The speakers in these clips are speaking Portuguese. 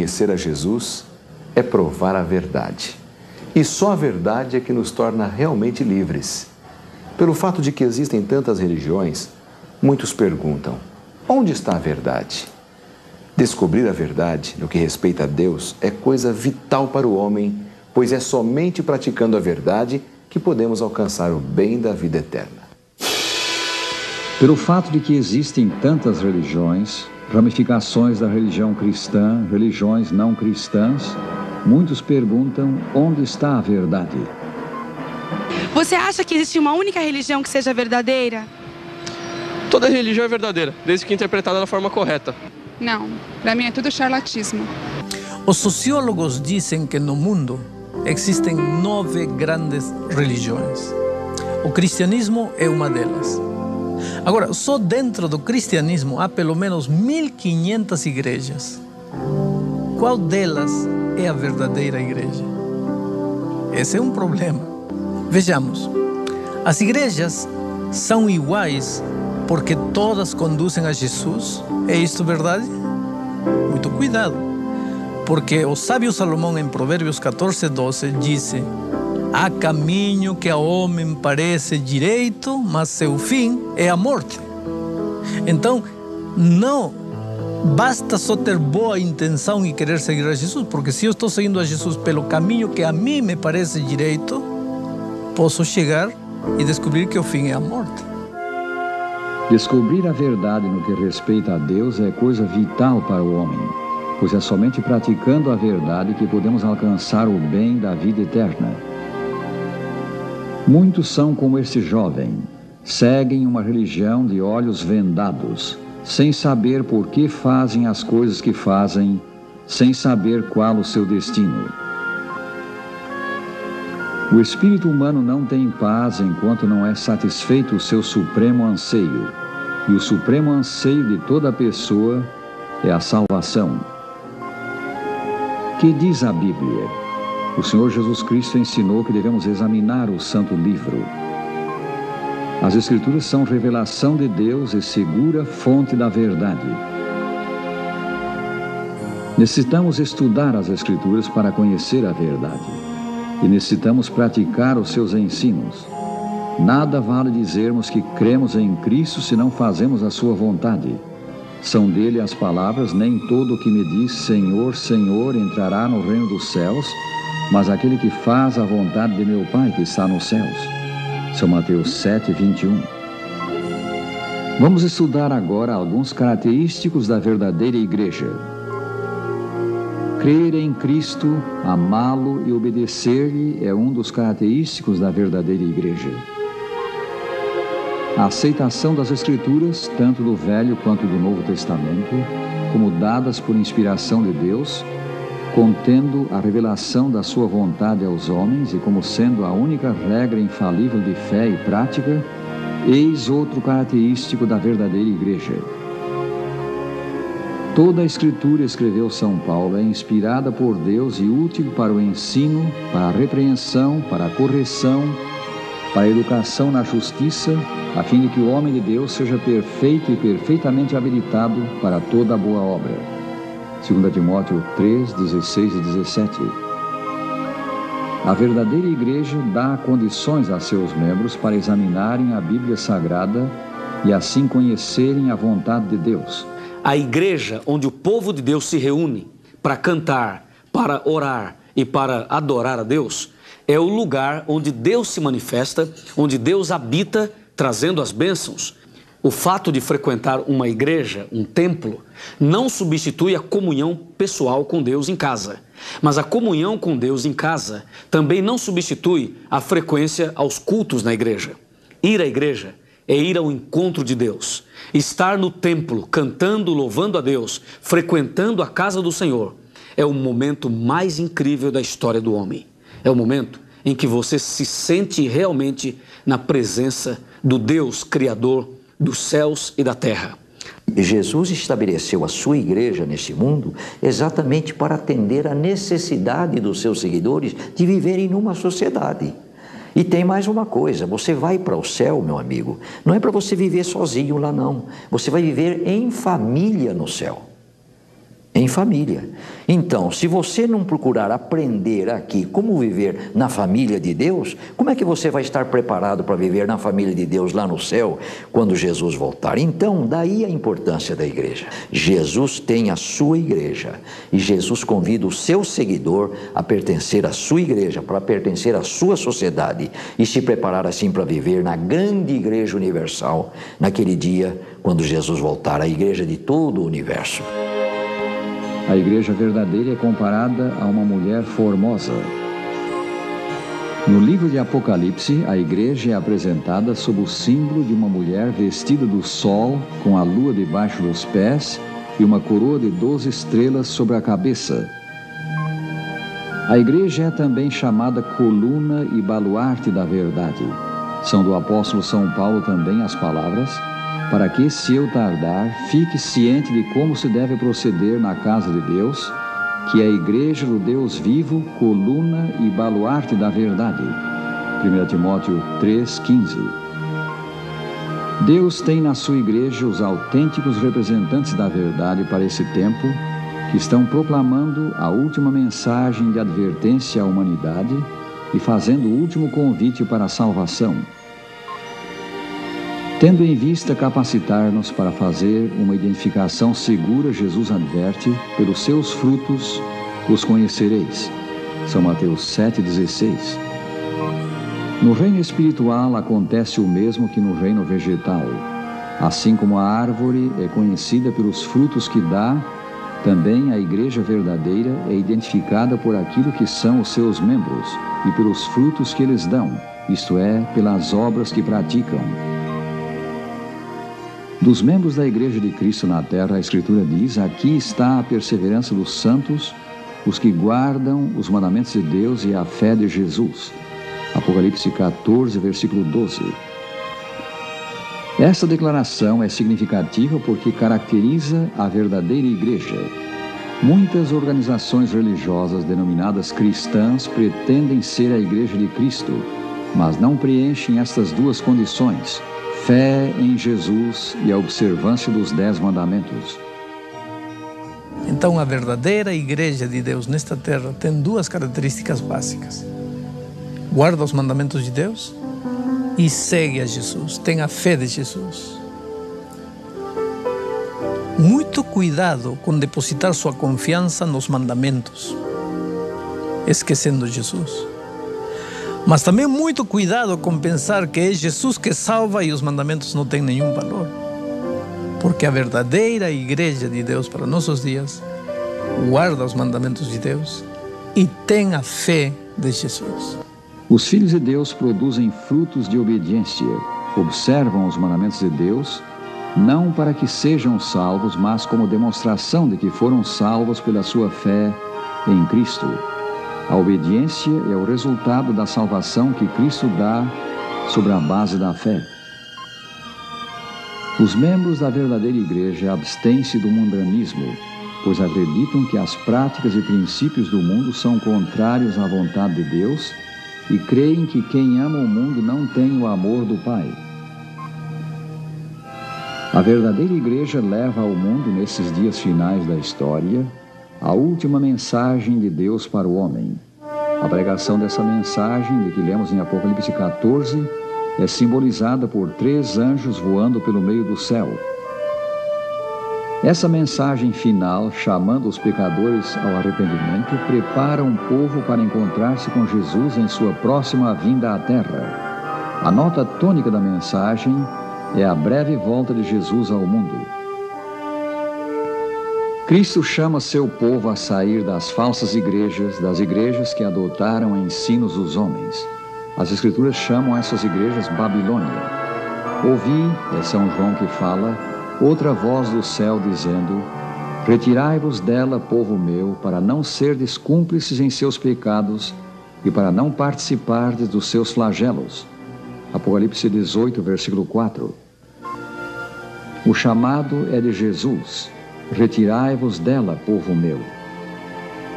conhecer a Jesus é provar a verdade. E só a verdade é que nos torna realmente livres. Pelo fato de que existem tantas religiões, muitos perguntam: onde está a verdade? Descobrir a verdade no que respeita a Deus é coisa vital para o homem, pois é somente praticando a verdade que podemos alcançar o bem da vida eterna. Pelo fato de que existem tantas religiões, ramificações da religião cristã, religiões não cristãs, muitos perguntam onde está a verdade. Você acha que existe uma única religião que seja verdadeira? Toda religião é verdadeira, desde que interpretada da forma correta. Não, para mim é tudo charlatismo. Os sociólogos dizem que no mundo existem 9 grandes religiões. O cristianismo é uma delas. Agora, só dentro do cristianismo há pelo menos 1500 igrejas. Qual delas é a verdadeira igreja? Esse é um problema. Vejamos, as igrejas são iguais porque todas conduzem a Jesus? É isto verdade? Muito cuidado, porque o sábio Salomão em Provérbios 14:12 disse: há caminho que ao homem parece direito, mas seu fim é a morte. Então, não basta só ter boa intenção e querer seguir a Jesus, porque se eu estou seguindo a Jesus pelo caminho que a mim me parece direito, posso chegar e descobrir que o fim é a morte. Descobrir a verdade no que respeita a Deus é coisa vital para o homem, pois é somente praticando a verdade que podemos alcançar o bem da vida eterna. Muitos são como este jovem, seguem uma religião de olhos vendados, sem saber por que fazem as coisas que fazem, sem saber qual o seu destino. O espírito humano não tem paz enquanto não é satisfeito o seu supremo anseio, e o supremo anseio de toda pessoa é a salvação. Que diz a Bíblia? O Senhor Jesus Cristo ensinou que devemos examinar o Santo Livro. As Escrituras são revelação de Deus e segura fonte da verdade. Necessitamos estudar as Escrituras para conhecer a verdade. E necessitamos praticar os seus ensinos. Nada vale dizermos que cremos em Cristo se não fazemos a sua vontade. São dele as palavras: nem todo o que me diz Senhor, Senhor entrará no reino dos céus, mas aquele que faz a vontade de meu Pai que está nos céus. São Mateus 7:21. Vamos estudar agora alguns característicos da verdadeira igreja. Crer em Cristo, amá-lo e obedecer-lhe é um dos característicos da verdadeira igreja. A aceitação das Escrituras, tanto do Velho quanto do Novo Testamento, como dadas por inspiração de Deus, contendo a revelação da sua vontade aos homens e como sendo a única regra infalível de fé e prática, eis outro característico da verdadeira igreja. Toda a Escritura, escreveu São Paulo, é inspirada por Deus e útil para o ensino, para a repreensão, para a correção, para a educação na justiça, a fim de que o homem de Deus seja perfeito e perfeitamente habilitado para toda a boa obra. 2 Timóteo 3, 16 e 17. A verdadeira igreja dá condições a seus membros para examinarem a Bíblia Sagrada e assim conhecerem a vontade de Deus. A igreja onde o povo de Deus se reúne para cantar, para orar e para adorar a Deus, é o lugar onde Deus se manifesta, onde Deus habita, trazendo as bênçãos. O fato de frequentar uma igreja, um templo, não substitui a comunhão pessoal com Deus em casa. Mas a comunhão com Deus em casa também não substitui a frequência aos cultos na igreja. Ir à igreja é ir ao encontro de Deus. Estar no templo, cantando, louvando a Deus, frequentando a casa do Senhor, é o momento mais incrível da história do homem. É o momento em que você se sente realmente na presença do Deus Criador dos céus e da terra. Jesus estabeleceu a sua igreja neste mundo exatamente para atender a necessidade dos seus seguidores de viverem numa sociedade. E tem mais uma coisa: você vai para o céu, meu amigo, não é para você viver sozinho lá não, você vai viver em família no céu. Em família. Então, se você não procurar aprender aqui como viver na família de Deus, como é que você vai estar preparado para viver na família de Deus lá no céu, quando Jesus voltar? Então, daí a importância da igreja. Jesus tem a sua igreja e Jesus convida o seu seguidor a pertencer à sua igreja, para pertencer à sua sociedade e se preparar assim para viver na grande igreja universal, naquele dia quando Jesus voltar, a igreja de todo o universo. A igreja verdadeira é comparada a uma mulher formosa. No livro de Apocalipse, a igreja é apresentada sob o símbolo de uma mulher vestida do sol, com a lua debaixo dos pés e uma coroa de 12 estrelas sobre a cabeça. A igreja é também chamada coluna e baluarte da verdade. São do apóstolo São Paulo também as palavras: para que, se eu tardar, fique ciente de como se deve proceder na casa de Deus, que é a igreja do Deus vivo, coluna e baluarte da verdade. 1 Timóteo 3,15. Deus tem na sua igreja os autênticos representantes da verdade para esse tempo, que estão proclamando a última mensagem de advertência à humanidade e fazendo o último convite para a salvação. Tendo em vista capacitar-nos para fazer uma identificação segura, Jesus adverte: pelos seus frutos os conhecereis. São Mateus 7,16. No reino espiritual acontece o mesmo que no reino vegetal. Assim como a árvore é conhecida pelos frutos que dá, também a igreja verdadeira é identificada por aquilo que são os seus membros e pelos frutos que eles dão, isto é, pelas obras que praticam. Dos membros da Igreja de Cristo na terra, a Escritura diz: aqui está a perseverança dos santos, os que guardam os mandamentos de Deus e a fé de Jesus. Apocalipse 14, versículo 12. Esta declaração é significativa porque caracteriza a verdadeira igreja. Muitas organizações religiosas denominadas cristãs pretendem ser a Igreja de Cristo, mas não preenchem estas duas condições: fé em Jesus e a observância dos 10 mandamentos. Então, a verdadeira igreja de Deus nesta terra tem duas características básicas: guarda os mandamentos de Deus e segue a Jesus, tem a fé de Jesus. Muito cuidado com depositar sua confiança nos mandamentos, esquecendo Jesus. Mas também muito cuidado com pensar que é Jesus que salva e os mandamentos não têm nenhum valor. Porque a verdadeira igreja de Deus para nossos dias guarda os mandamentos de Deus e tem a fé de Jesus. Os filhos de Deus produzem frutos de obediência, observam os mandamentos de Deus, não para que sejam salvos, mas como demonstração de que foram salvos pela sua fé em Cristo. A obediência é o resultado da salvação que Cristo dá sobre a base da fé. Os membros da verdadeira igreja abstêm-se do mundanismo, pois acreditam que as práticas e princípios do mundo são contrários à vontade de Deus e creem que quem ama o mundo não tem o amor do Pai. A verdadeira igreja leva ao mundo, nesses dias finais da história, a última mensagem de Deus para o homem. A pregação dessa mensagem, de que lemos em Apocalipse 14, é simbolizada por 3 anjos voando pelo meio do céu. Essa mensagem final, chamando os pecadores ao arrependimento, prepara um povo para encontrar-se com Jesus em sua próxima vinda à terra. A nota tônica da mensagem é a breve volta de Jesus ao mundo. Cristo chama seu povo a sair das falsas igrejas, das igrejas que adotaram ensinos dos homens. As Escrituras chamam essas igrejas Babilônia. Ouvi, é São João que fala, outra voz do céu dizendo: retirai-vos dela, povo meu, para não serdes cúmplices em seus pecados e para não participardes dos seus flagelos. Apocalipse 18, versículo 4. O chamado é de Jesus: retirai-vos dela, povo meu.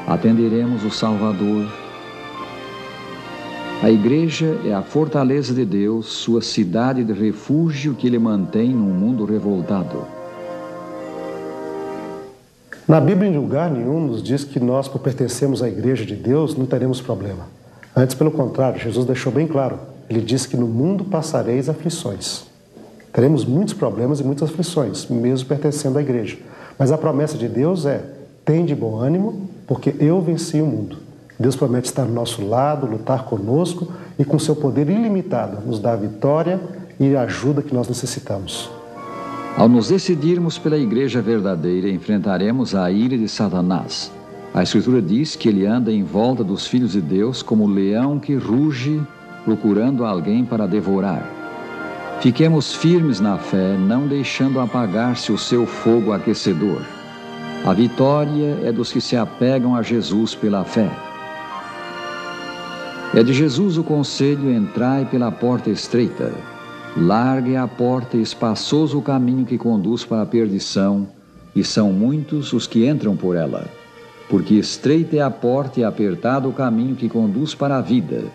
Atenderemos o Salvador. A igreja é a fortaleza de Deus, sua cidade de refúgio que ele mantém num mundo revoltado. Na Bíblia, em lugar nenhum, nos diz que nós, por pertencermos à igreja de Deus, não teremos problema. Antes, pelo contrário, Jesus deixou bem claro. Ele disse que no mundo passareis aflições. Teremos muitos problemas e muitas aflições, mesmo pertencendo à igreja. Mas a promessa de Deus é: tende bom ânimo, porque eu venci o mundo. Deus promete estar ao nosso lado, lutar conosco e com seu poder ilimitado nos dar a vitória e a ajuda que nós necessitamos. Ao nos decidirmos pela igreja verdadeira, enfrentaremos a ira de Satanás. A Escritura diz que ele anda em volta dos filhos de Deus como leão que ruge, procurando alguém para devorar. Fiquemos firmes na fé, não deixando apagar-se o seu fogo aquecedor. A vitória é dos que se apegam a Jesus pela fé. É de Jesus o conselho: entrai pela porta estreita. Larga é a porta e espaçoso o caminho que conduz para a perdição, e são muitos os que entram por ela. Porque estreita é a porta e apertado o caminho que conduz para a vida,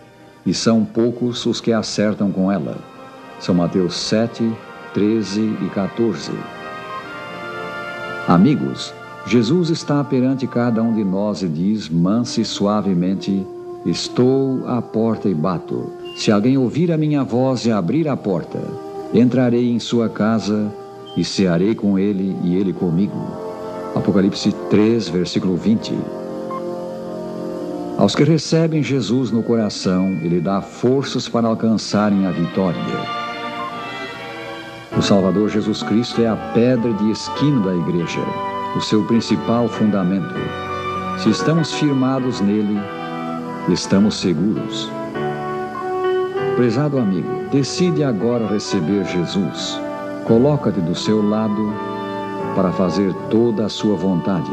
e são poucos os que acertam com ela. São Mateus 7, 13 e 14. Amigos, Jesus está perante cada um de nós e diz, mansa e suavemente: estou à porta e bato. Se alguém ouvir a minha voz e abrir a porta, entrarei em sua casa e cearei com ele e ele comigo. Apocalipse 3, versículo 20. Aos que recebem Jesus no coração, ele dá forças para alcançarem a vitória. O Salvador Jesus Cristo é a pedra de esquina da igreja, o seu principal fundamento. Se estamos firmados nele, estamos seguros. Prezado amigo, decide agora receber Jesus. Coloca-te do seu lado para fazer toda a sua vontade.